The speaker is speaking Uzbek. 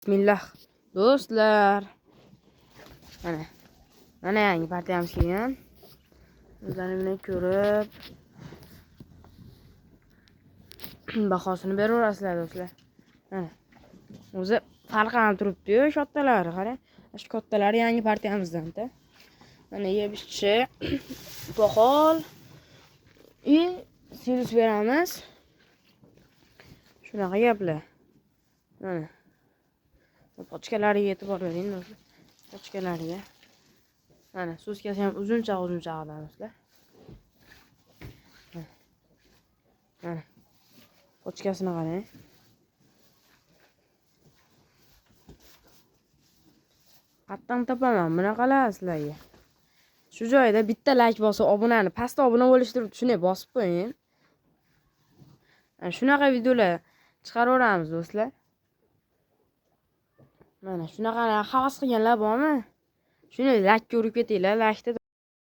Bismillah do'stlar. Mana yangi partiyamiz kelgan. O'zlarini ko'rib bahosini beraverasizlar do'stlar. Mana o'zi farqlanib turibdi-yu kattalari, qarang. Shu kattalari yangi partiyamizdan-da. Mana yebishchi poxol sirus beramiz. Shunaqa gaplar. Mana pochkalariga e'tibor bering do'stlar. Pochkalariga. Mana so'skasi ham uzuncha qiladi do'stlar. Mana pochkasini qarang. Qattan topaman bunaqalar sizlarga. Shu joyda bitta like bosib, obunani pastda obuna bo'lish turibdi, shuni bosib qo'ying. Shunaqa videolar chiqaraveramiz do'stlar. Mana shunaqa havas qilganlar bormi? Shuni like ko'rib ketinglar, like